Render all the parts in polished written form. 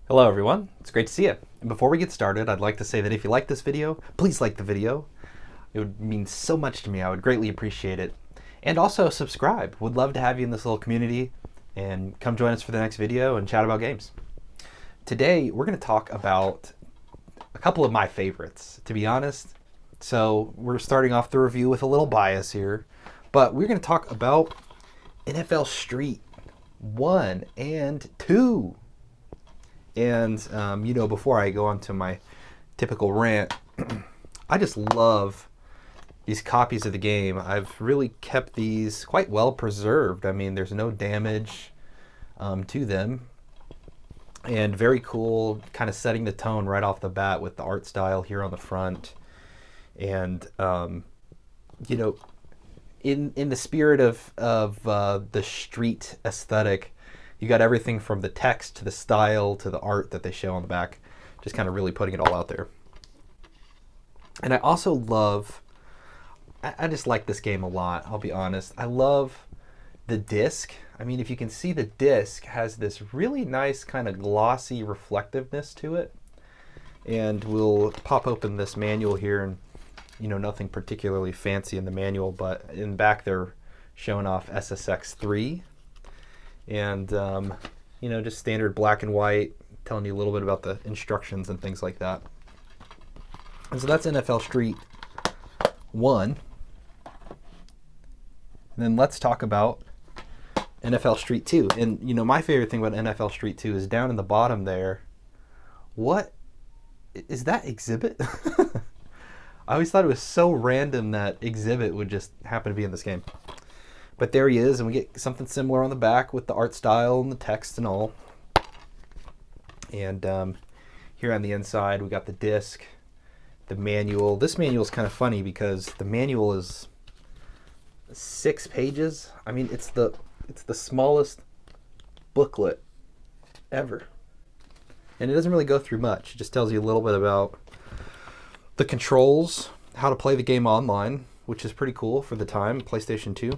Hello everyone, it's great to see you. And before we get started, I'd like to say that if you like this video, please like the video. It would mean so much to me, I would greatly appreciate it. And also subscribe, would love to have you in this little community and come join us for the next video and chat about games. Today, we're gonna talk about a couple of my favorites, to be honest. So we're starting off the review with a little bias here, but we're gonna talk about NFL Street 1 and 2. And, before I go on to my typical rant, I just love these copies of the game. I've really kept these quite well preserved. I mean, there's no damage to them. And very cool, kind of setting the tone right off the bat with the art style here on the front. And, in the spirit of the street aesthetic, you got everything from the text to the style to the art that they show on the back, just kind of really putting it all out there. And I also love, I just like this game a lot, I'll be honest. I love the disc. I mean, if you can see, the disc has this really nice kind of glossy reflectiveness to it. And we'll pop open this manual here, and nothing particularly fancy in the manual, but in back they're showing off SSX 3. And just standard black and white, telling you a little bit about the instructions and things like that. And so that's NFL Street 1. And then let's talk about NFL Street 2. And my favorite thing about NFL Street 2 is down in the bottom there. What is that exhibit? I always thought it was so random that exhibit would just happen to be in this game. But there he is, and we get something similar on the back with the art style and the text and all. And here on the inside, we got the disc, the manual. This manual is kind of funny because the manual is 6 pages. I mean, it's the smallest booklet ever. And it doesn't really go through much. It just tells you a little bit about the controls, how to play the game online, which is pretty cool for the time, PlayStation 2.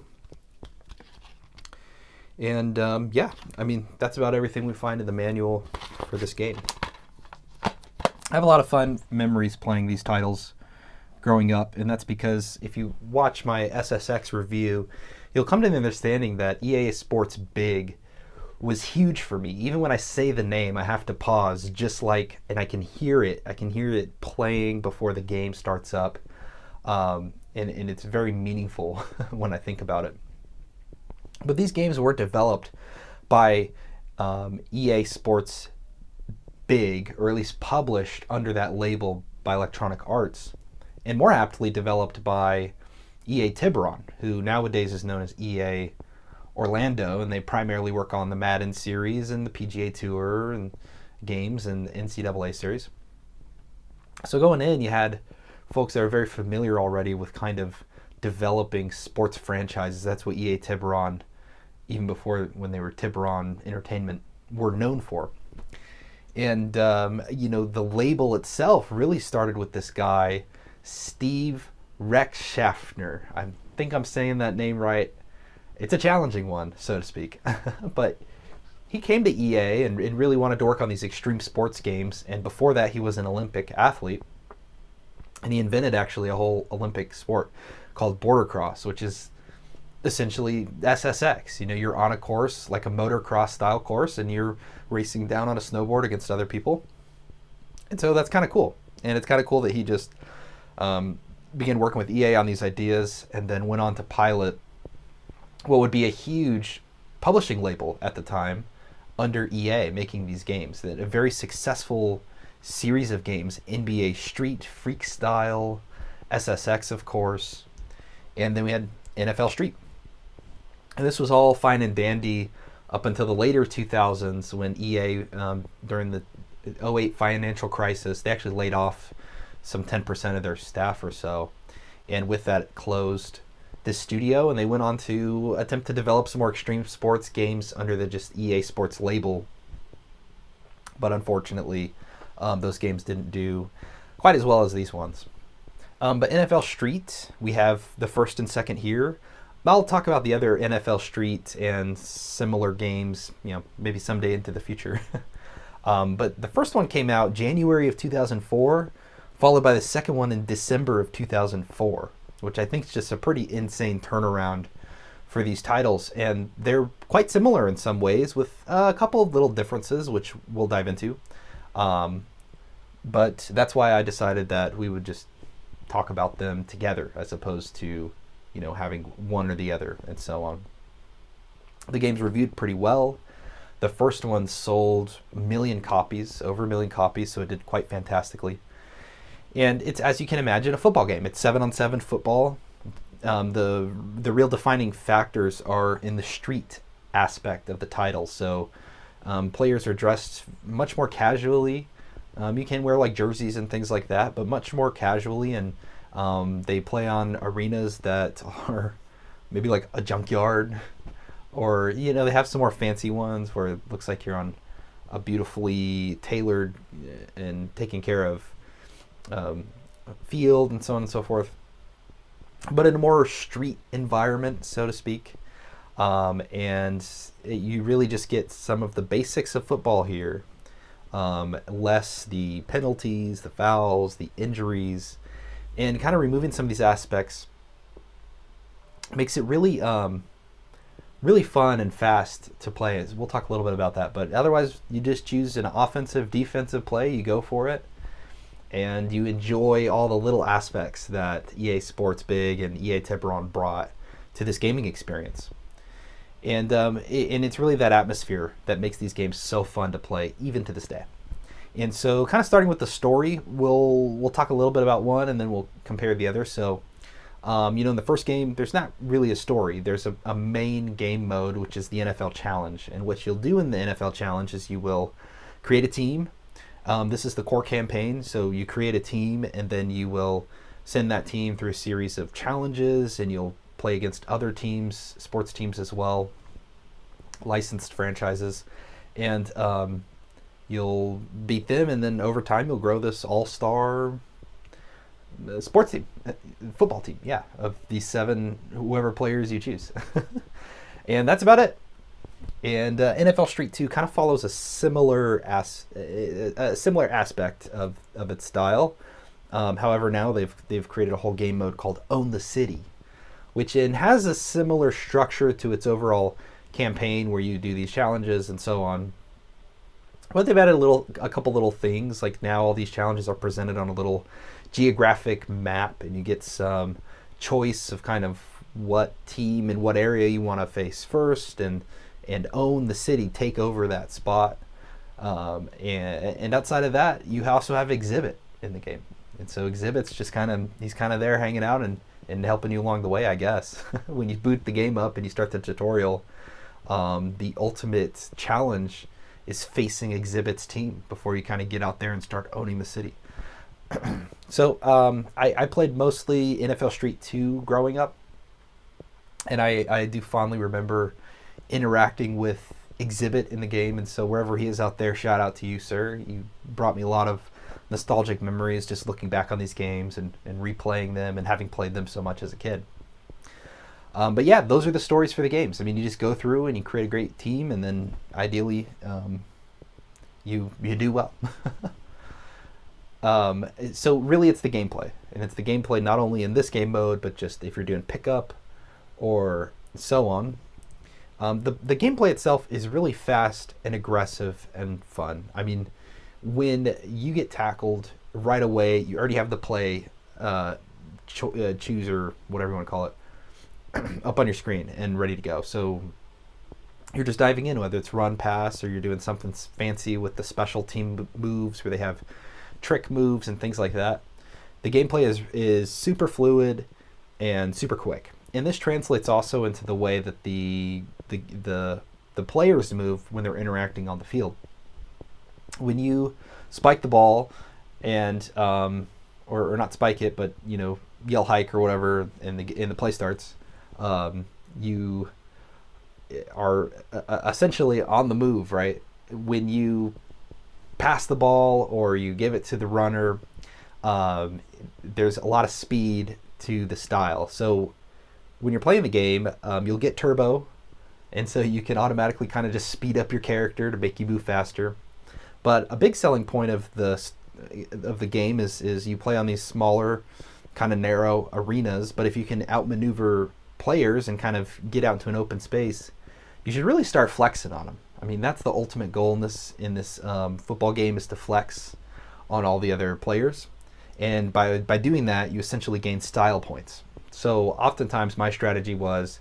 And that's about everything we find in the manual for this game. I have a lot of fun memories playing these titles growing up, and that's because if you watch my SSX review, you'll come to the understanding that EA Sports Big was huge for me. Even when I say the name, I have to pause, and I can hear it. I can hear it playing before the game starts up, and it's very meaningful when I think about it. But these games were developed by EA Sports Big, or at least published under that label by Electronic Arts, and more aptly developed by EA Tiburon, who nowadays is known as EA Orlando, and they primarily work on the Madden series and the PGA Tour and games and the NCAA series. So going in, you had folks that are very familiar already with kind of developing sports franchises. That's what EA Tiburon, even before when they were Tiburon Entertainment, were known for. And the label itself really started with this guy, Steve Rechtschaffner. I think I'm saying that name right. It's a challenging one, so to speak. But he came to EA and really wanted to work on these extreme sports games. And before that, he was an Olympic athlete. And he invented actually a whole Olympic sport called Bordercross, which is essentially SSX. You're on a course, like a motocross style course, and you're racing down on a snowboard against other people. And so that's kind of cool. And it's kind of cool that he just began working with EA on these ideas and then went on to pilot what would be a huge publishing label at the time under EA, making these games. A very successful series of games, NBA Street, Freakstyle, SSX, of course, and then we had NFL Street. And this was all fine and dandy up until the later 2000s when EA, during the 2008 financial crisis, they actually laid off some 10% of their staff or so. And with that, it closed this studio, and they went on to attempt to develop some more extreme sports games under the just EA Sports label. But unfortunately, those games didn't do quite as well as these ones. But NFL Street, we have the first and second here. I'll talk about the other NFL Street and similar games, maybe someday into the future. But the first one came out January of 2004, followed by the second one in December of 2004, which I think is just a pretty insane turnaround for these titles. And they're quite similar in some ways, with a couple of little differences, which we'll dive into. But that's why I decided that we would just talk about them together as opposed to, having one or the other and so on. The game's reviewed pretty well. The first one sold over 1 million copies, so it did quite fantastically. And it's, as you can imagine, a football game. It's 7-on-7 football. The real defining factors are in the street aspect of the title. So players are dressed much more casually. You can wear like jerseys and things like that, but much more casually. And they play on arenas that are maybe like a junkyard, or they have some more fancy ones where it looks like you're on a beautifully tailored and taken care of field and so on and so forth, but in a more street environment, so to speak. You really just get some of the basics of football here, less the penalties, the fouls, the injuries, and kind of removing some of these aspects makes it really really fun and fast to play. We'll talk a little bit about that, but otherwise you just choose an offensive, defensive play, you go for it, and you enjoy all the little aspects that EA Sports Big and EA Tiburon brought to this gaming experience. And it's really that atmosphere that makes these games so fun to play, even to this day. And so, kind of starting with the story, we'll talk a little bit about one, and then we'll compare the other. So, in the first game, there's not really a story. There's a main game mode, which is the NFL Challenge. And what you'll do in the NFL Challenge is you will create a team. This is the core campaign. So you create a team, and then you will send that team through a series of challenges, and you'll play against other teams, sports teams as well, licensed franchises. And you'll beat them, and then over time, you'll grow this all-star sports team, football team, of these 7 whoever players you choose. And that's about it. And NFL Street 2 kind of follows a similar aspect of its style. However, now they've created a whole game mode called Own the City, which has a similar structure to its overall campaign, where you do these challenges and so on. But they've added a couple little things, like now all these challenges are presented on a little geographic map, and you get some choice of kind of what team and what area you want to face first, and own the city, take over that spot. And outside of that, you also have Exhibit in the game. And so Exhibit's just he's kind of there hanging out and helping you along the way, I guess. When you boot the game up and you start the tutorial, the ultimate challenge is facing Exhibit's team before you kind of get out there and start owning the city. So I played mostly NFL Street 2 growing up, and I do fondly remember interacting with Exhibit in the game. And so wherever he is out there, shout out to you, sir. You brought me a lot of nostalgic memories just looking back on these games and replaying them and having played them so much as a kid. But yeah, those are the stories for the games. I mean, you just go through and you create a great team, and then ideally you do well. So really it's the gameplay, and it's the gameplay not only in this game mode, but just if you're doing pickup or so on. The gameplay itself is really fast and aggressive and fun. I mean, when you get tackled right away, you already have the play choose, or whatever you want to call it, up on your screen and ready to go. So you're just diving in, whether it's run, pass, or you're doing something fancy with the special team moves where they have trick moves and things like that. The gameplay is super fluid and super quick. And this translates also into the way that the players move when they're interacting on the field. When you spike the ball and or not spike it, but yell hike or whatever, and the play starts, you are essentially on the move, right? When you pass the ball or you give it to the runner, there's a lot of speed to the style. So when you're playing the game, you'll get turbo, and so you can automatically kind of just speed up your character to make you move faster. But a big selling point of the game is you play on these smaller, kind of narrow arenas. But if you can outmaneuver players and kind of get out into an open space, you should really start flexing on them. I mean, that's the ultimate goal in this football game, is to flex on all the other players. And by doing that, you essentially gain style points. So oftentimes my strategy was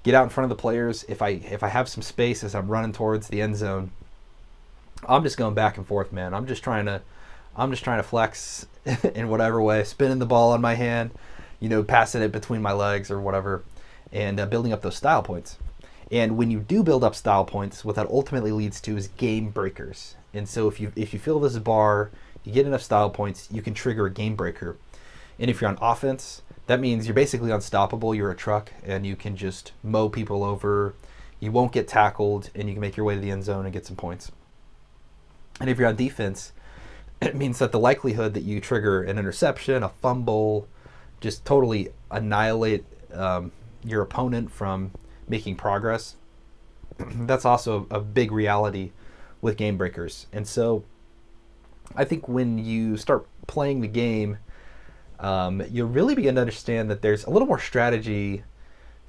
get out in front of the players. If I have some space as I'm running towards the end zone, I'm just going back and forth, man. I'm just trying to flex in whatever way, spinning the ball on my hand, passing it between my legs or whatever, and building up those style points. And when you do build up style points, what that ultimately leads to is game breakers. And so if you fill this bar, you get enough style points, you can trigger a game breaker. And if you're on offense, that means you're basically unstoppable. You're a truck, and you can just mow people over. You won't get tackled, and you can make your way to the end zone and get some points. And if you're on defense, it means that the likelihood that you trigger an interception, a fumble, just totally annihilate your opponent from making progress, that's also a big reality with game breakers. And so I think when you start playing the game, you'll really begin to understand that there's a little more strategy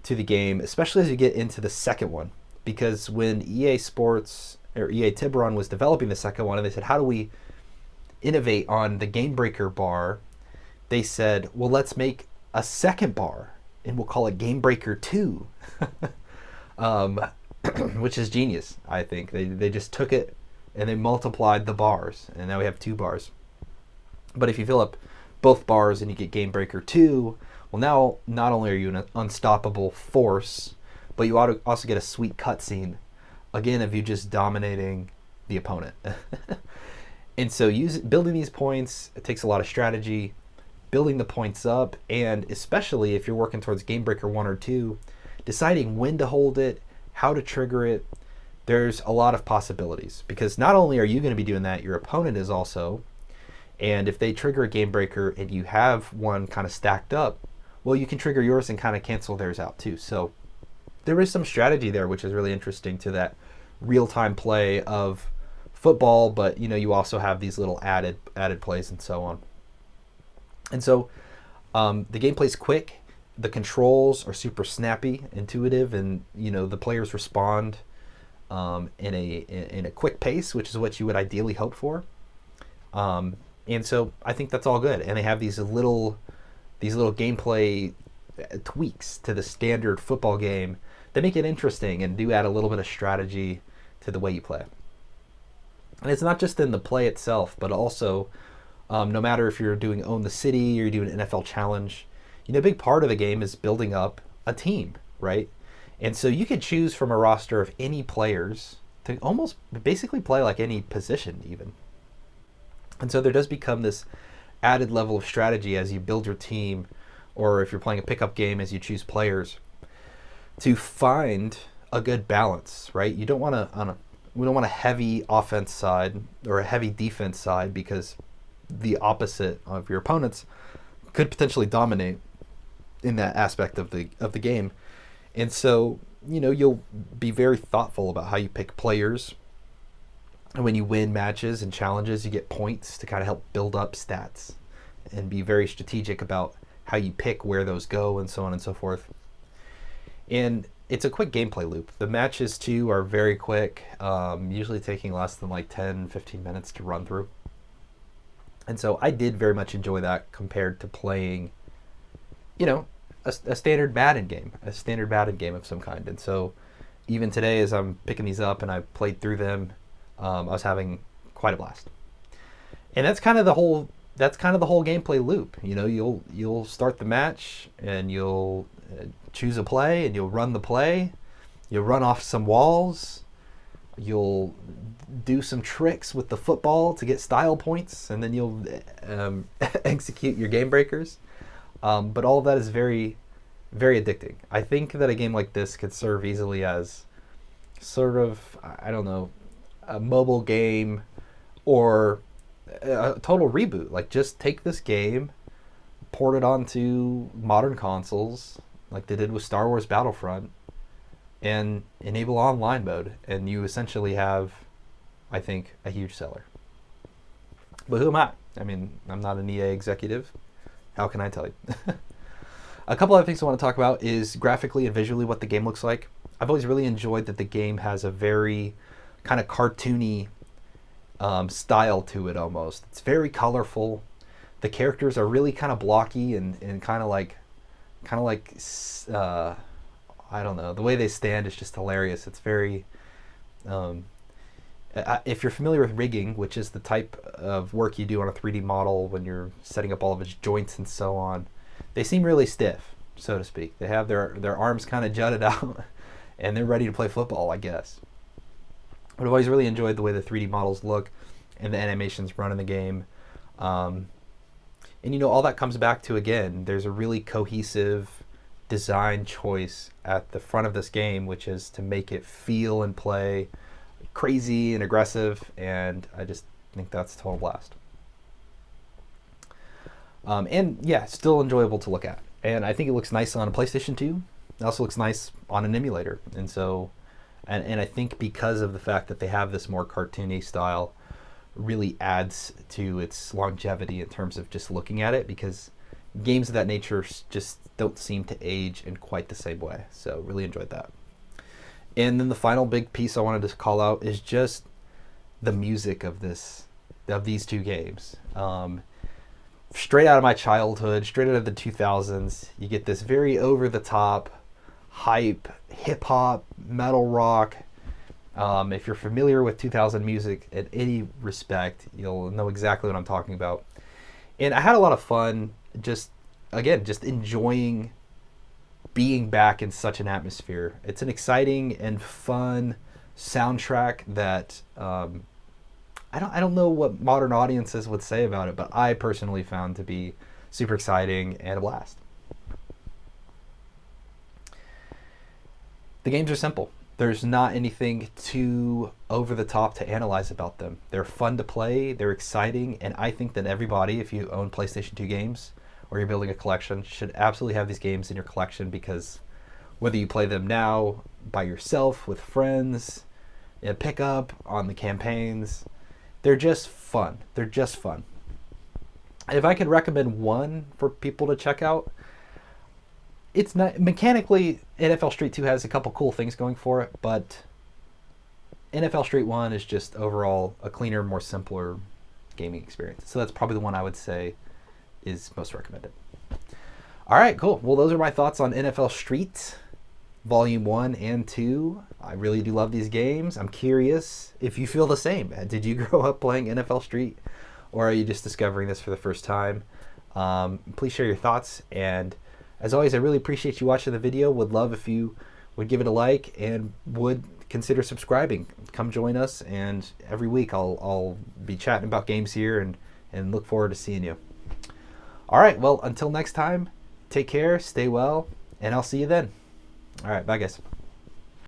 to the game, especially as you get into the second one. Because when EA Sports or EA Tiburon was developing the second one, and they said, how do we innovate on the game breaker bar? They said, well, let's make a second bar, and we'll call it Game Breaker 2, which is genius, I think. They just took it and they multiplied the bars, and now we have 2 bars. But if you fill up both bars and you get Game Breaker 2, well, now not only are you an unstoppable force, but you also get a sweet cutscene, again, of you just dominating the opponent. And so building these points, it takes a lot of strategy, building the points up, and especially if you're working towards Game Breaker 1 or 2, deciding when to hold it, how to trigger it. There's a lot of possibilities, because not only are you going to be doing that, your opponent is also. And if they trigger a game breaker and you have one kind of stacked up, well, you can trigger yours and kind of cancel theirs out too. So there is some strategy there, which is really interesting to that real-time play of football, but you also have these little added plays and so on. And so the gameplay's quick, the controls are super snappy, intuitive, and the players respond in a quick pace, which is what you would ideally hope for. And so I think that's all good. And they have these little gameplay tweaks to the standard football game that make it interesting and do add a little bit of strategy to the way you play. And it's not just in the play itself, but also no matter if you're doing Own the City or you're doing an NFL Challenge, a big part of the game is building up a team, right? And so you could choose from a roster of any players to almost basically play like any position even. And so there does become this added level of strategy as you build your team, or if you're playing a pickup game as you choose players, to find a good balance, right? We don't want a heavy offense side or a heavy defense side, because the opposite of your opponents could potentially dominate in that aspect of the game. And so, you'll be very thoughtful about how you pick players. And when you win matches and challenges, you get points to kind of help build up stats, and be very strategic about how you pick where those go and so on and so forth. And it's a quick gameplay loop. The matches too are very quick, usually taking less than like 10-15 minutes to run through. And so I did very much enjoy that compared to playing, a standard Madden game of some kind. And so even today, as I'm picking these up and I played through them, I was having quite a blast. And that's kind of the whole gameplay loop. You'll start the match and you'll choose a play and you'll run the play. You'll run off some walls. You'll do some tricks with the football to get style points, and then you'll execute your game breakers. But all of that is very, very addicting. I think that a game like this could serve easily as sort of, I don't know, a mobile game or a total reboot. Like, just take this game, port it onto modern consoles, like they did with Star Wars Battlefront, and enable online mode, and you essentially have I think, a huge seller. But who am I? I mean, I'm not an EA executive. How can I tell you? A couple other things I want to talk about is graphically and visually what the game looks like. I've always really enjoyed that the game has a very kind of cartoony style to it almost. It's very colorful. The characters are really kind of blocky and kind of like I don't know. The way they stand is just hilarious. It's very if you're familiar with rigging, which is the type of work you do on a 3D model when you're setting up all of its joints and so on, they seem really stiff, so to speak. They have their arms kind of jutted out and they're ready to play football, I guess. But I've always really enjoyed the way the 3D models look and the animations run in the game. And you know, all that comes back to, again, there's a really cohesive design choice at the front of this game, which is to make it feel and play crazy and aggressive, and I just think that's a total blast. And yeah, still enjoyable to look at. And I think it looks nice on a PlayStation 2. It also looks nice on an emulator. And so, and I think because of the fact that they have this more cartoony style, really adds to its longevity in terms of just looking at it, because games of that nature just don't seem to age in quite the same way. So really enjoyed that. And then the final big piece I wanted to call out is just the music of these two games. Straight out of my childhood, straight out of the 2000s, you get this very over-the-top, hype, hip-hop, metal rock. If you're familiar with 2000 music in any respect, you'll know exactly what I'm talking about. And I had a lot of fun just enjoying being back in such an atmosphere. It's an exciting and fun soundtrack that I don't know what modern audiences would say about it, but I personally found to be super exciting and a blast. The games are simple. There's not anything too over the top to analyze about them. They're fun to play, they're exciting, and I think that everybody, if you own PlayStation 2 games or you're building a collection, should absolutely have these games in your collection, because whether you play them now by yourself, with friends, in a pickup, on the campaigns, they're just fun. They're just fun. And if I could recommend one for people to check out, it's not mechanically, NFL Street 2 has a couple cool things going for it, but NFL Street 1 is just overall a cleaner, more simpler gaming experience. So that's probably the one I would say is most recommended. All right, cool. Well, those are my thoughts on NFL Street Volume 1 and 2. I really do love these games. I'm curious if you feel the same. Did you grow up playing NFL Street, or are you just discovering this for the first time? Please share your thoughts, and as always, I really appreciate you watching the video. Would love if you would give it a like and would consider subscribing. Come join us, and every week I'll be chatting about games here, and look forward to seeing you. All right, well, until next time, take care, stay well, and I'll see you then. All right, bye guys.